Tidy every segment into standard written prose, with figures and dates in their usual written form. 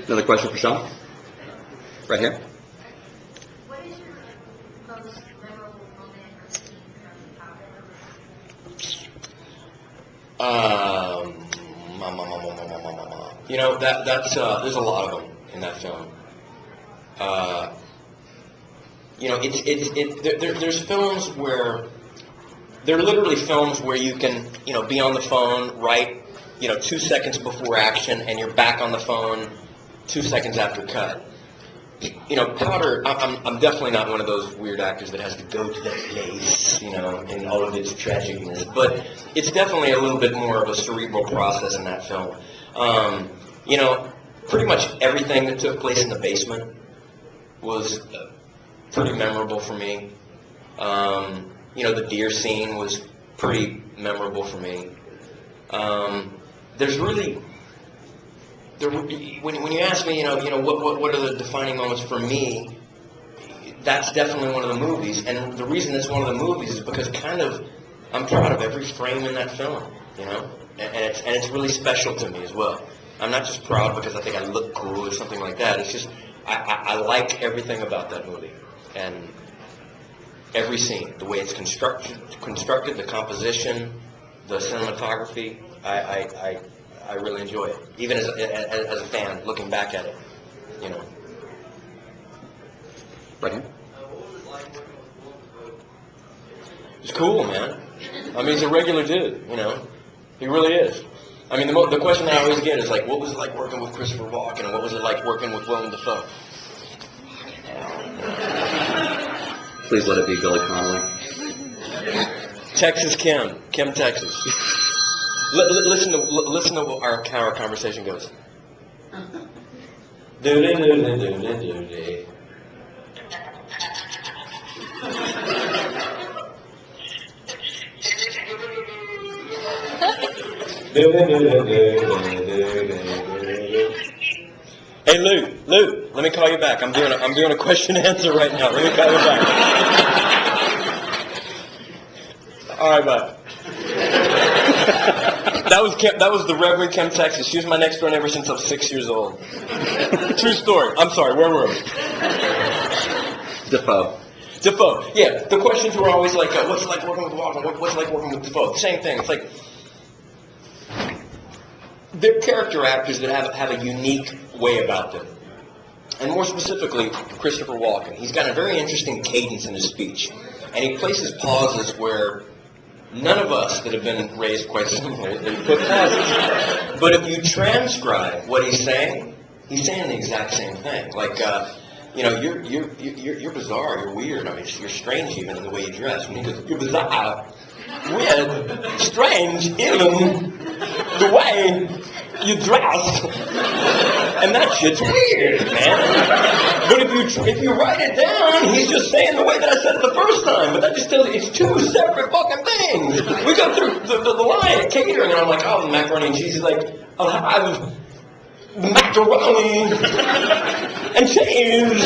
Another question for Sean? Right here. What is your most memorable moment or scene from You know, that's there's a lot of them in that film. You know, there's films where they're literally films where you can, you know, be on the phone right, you know, 2 seconds before action, and you're back on the phone 2 seconds after cut. You know, Powder, I'm definitely not one of those weird actors that has to go to that place, you know, in all of its tragicness. But it's definitely a little bit more of a cerebral process in that film. You know, pretty much everything that took place in the basement was pretty memorable for me. You know, the deer scene was pretty memorable for me. There's really, when you ask me, you know, what are the defining moments for me? That's definitely one of the movies, and the reason it's one of the movies is because kind of I'm proud of every frame in that film, you know, and it's really special to me as well. I'm not just proud because I think I look cool or something like that. It's just I like everything about that movie, and every scene, the way it's constructed, the composition, the cinematography. I really enjoy it, even as a fan, looking back at it, you know. Right here. It's cool, man. I mean, he's a regular dude, you know. He really is. I mean, the question I always get is like, what was it like working with Christopher Walken, and what was it like working with Willem Dafoe? Please let it be Billy Connolly. Texas Kim, Texas. Listen to how our conversation goes. Hey Lou, let me call you back. I'm doing a question and answer right now. Let me call you back. All right, bye. That was the Reverend Kim, Texas. She was my next door neighbor since I was 6 years old. True story. I'm sorry. Where were we? Dafoe. Yeah, the questions were always like, what's it like working with Walken? What's it like working with Dafoe? Same thing. It's like they're character actors that have a unique way about them. And more specifically, Christopher Walken. He's got a very interesting cadence in his speech. And he places pauses where none of us that have been raised quite similarly put pauses. But if you transcribe what he's saying the exact same thing. Like, you know, you're bizarre, you're weird. I mean, you're strange even in the way you dress. When he goes, you're bizarre, weird, strange, even the way you dress. And that shit's weird, man. But if you write it down, he's just saying the way that I said it the first time. But that just tells you it's two separate fucking things. We go through the line at catering, and I'm like, oh, macaroni and cheese. He's like, I'll have macaroni and cheese.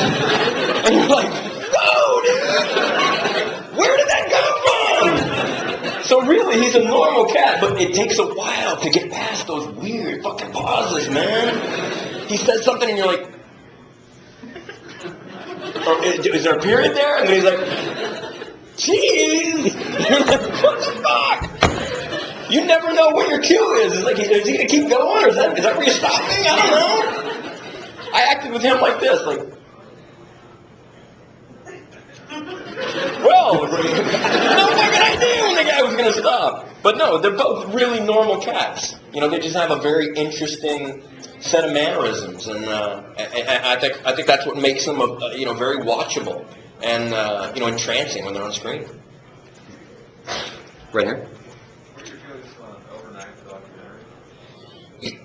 And you're like, whoa, dude. Where did that come from? So really, he's a normal cat, but it takes a while to get past those weird fucking pauses, man. He says something and you're like, is there a period there? And then he's like, cheese! You're like, what the fuck? You never know where your cue is. It's like, is he going to keep going? Or is that where you're stopping? I don't know. I acted with him like this, like, well, no fucking idea when the guy was going to stop. But no, they're both really normal cats. You know, they just have a very interesting set of mannerisms, and I think that's what makes them, you know, very watchable and you know, entrancing when they're on screen. Right here.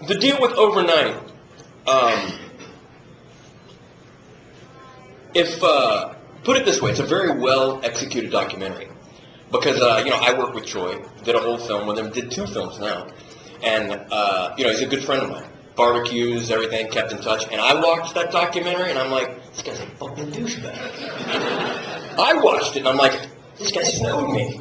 The deal with Overnight, put it this way, it's a very well executed documentary. Because, you know, I work with Troy, did a whole film with him, did 2 films now. And, you know, he's a good friend of mine. Barbecues, everything, kept in touch. And I watched that documentary, and I'm like, this guy's a fucking douchebag. I watched it, and I'm like, this guy snowed me.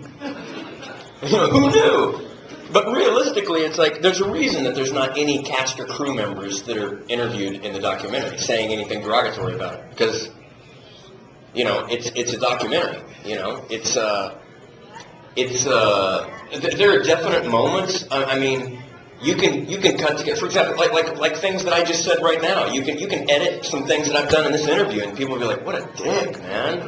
You know, who knew? But realistically, it's like, there's a reason that there's not any cast or crew members that are interviewed in the documentary saying anything derogatory about it. Because, you know, it's a documentary, you know? There are definite moments, I mean, you can cut together, for example, like things that I just said right now. You can edit some things that I've done in this interview, and people will be like, "What a dick, man!"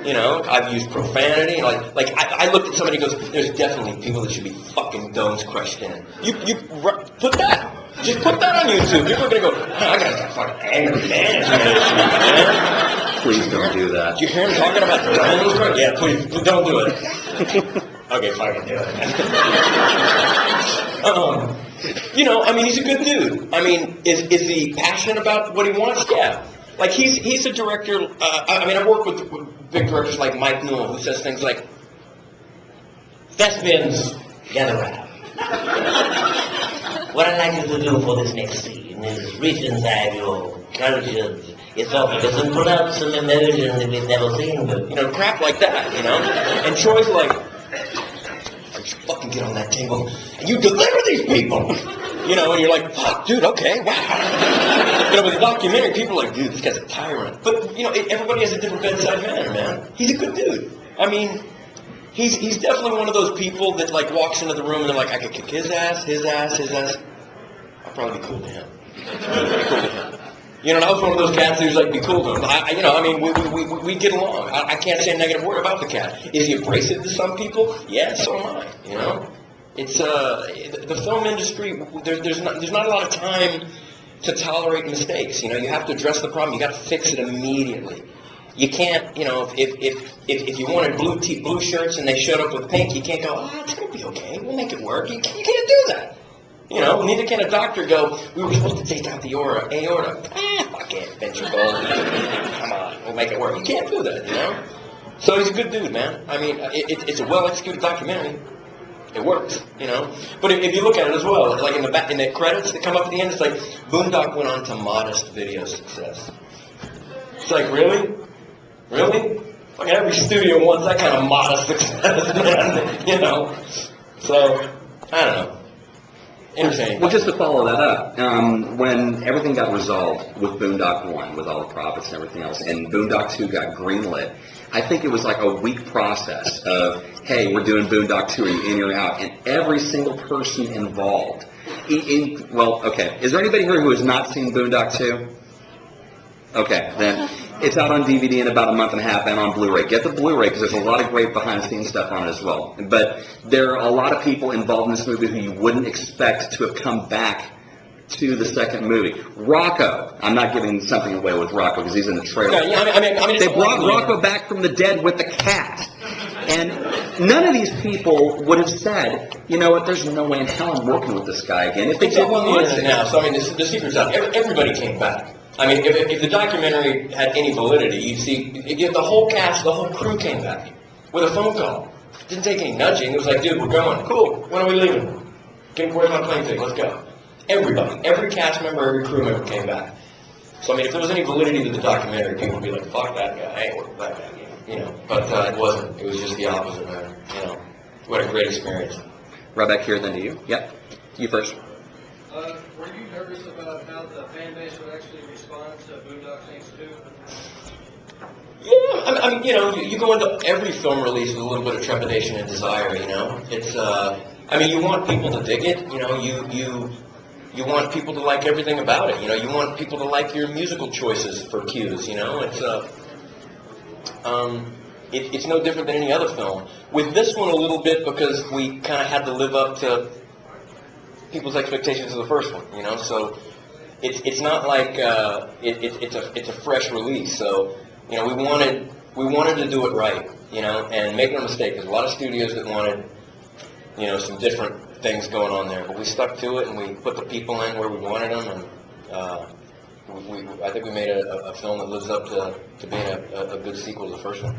You know, I've used profanity. Like I looked at somebody and goes, "There's definitely people that should be fucking domes crushed in." You put that, just put that on YouTube. People are gonna go, "Oh, I gotta start fucking angry management issue, man." Please don't do that. Do you hear him talking about domes crushed? Yeah, please don't do it. Okay, fine, do it. You know, I mean, he's a good dude. I mean, is he passionate about what he wants? Yeah. Like, he's a director, I mean, I work with big directors like Mike Newell, who says things like, "Thespians, gather round. What I'd like you to do for this next scene is reach inside your cultured esophagus and pull out some emotions that we've never seen before." You know, crap like that, you know? And Troy's like, "Just fucking get on that table and you deliver these people." You know, and you're like, "Fuck, dude, okay, wow." You know, with the documentary, people are like, "Dude, this guy's a tyrant." But, you know, everybody has a different bedside manner, man. He's a good dude. I mean, he's definitely one of those people that, like, walks into the room and they're like, "I could kick his ass, his ass, his ass." I'd probably be cool to him. Be cool to him. You know, and I was one of those cats who's like, be cool to him. You know, I mean, we get along. I can't say a negative word about the cat. Is he abrasive to some people? Yeah, so am I, you know? It's, the film industry, there's not a lot of time to tolerate mistakes. You know, you have to address the problem. You got to fix it immediately. You can't, you know, if you wanted blue shirts and they showed up with pink, you can't go, "Oh, it's going to be okay. We'll make it work." You can't do that. You know, neither can a doctor go, "We were supposed to take out the aorta. Fuck it, ventricle. Come on, we'll make it work." You can't do that, you know? So he's a good dude, man. I mean, it's a well-executed documentary. It works, you know? But if you look at it as well, like in the credits that come up at the end, it's like, Boondock went on to modest video success. It's like, really? Really? Fucking every studio wants that kind of modest success, man. You know? So, I don't know. Interesting. Well, just to follow that up, when everything got resolved with Boondock 1, with all the profits and everything else, and Boondock 2 got greenlit, I think it was like a week process of, "Hey, we're doing Boondock 2, are you in or out?" And every single person involved. Well, okay, is there anybody here who has not seen Boondock 2? Okay, then it's out on DVD in about a month and a half and on Blu-ray. Get the Blu-ray because there's a lot of great behind-the-scenes stuff on it as well. But there are a lot of people involved in this movie who you wouldn't expect to have come back to the second movie. Rocco, I'm not giving something away with Rocco because he's in the trailer. Yeah, I mean, they brought Rocco back from the dead with the cat. And none of these people would have said, "You know what, there's no way in hell I'm working with this guy again." If they It's didn't up on the want internet to. now, so I mean, the secret's out. Everybody came back. I mean, if the documentary had any validity, you'd see the whole cast, the whole crew came back with a phone call. Didn't take any nudging. It was like, "Dude, we're going. Cool. When are we leaving? Where's my plane ticket? Let's go." Everybody, every cast member, every crew member came back. So I mean, if there was any validity to the documentary, people would be like, "Fuck that guy. I ain't working with that guy." You know, but it wasn't. It was just the opposite, man. You know, what a great experience. Right back here, then to you. Yep. You first. Were you nervous about how the fan base would actually respond to Boondock Saints 2? Yeah, I mean, you know, you go into every film release with a little bit of trepidation and desire, you know? It's, I mean, you want people to dig it, you know, you want people to like everything about it, you know? You want people to like your musical choices for cues, you know? It's no different than any other film. With this one a little bit because we kind of had to live up to people's expectations of the first one, you know? So it's not like it's a fresh release. So you know, we wanted to do it right, you know, and make no mistake, there's a lot of studios that wanted, you know, some different things going on there, but we stuck to it and we put the people in where we wanted them, and I think we made a film that lives up to being a good sequel to the first one.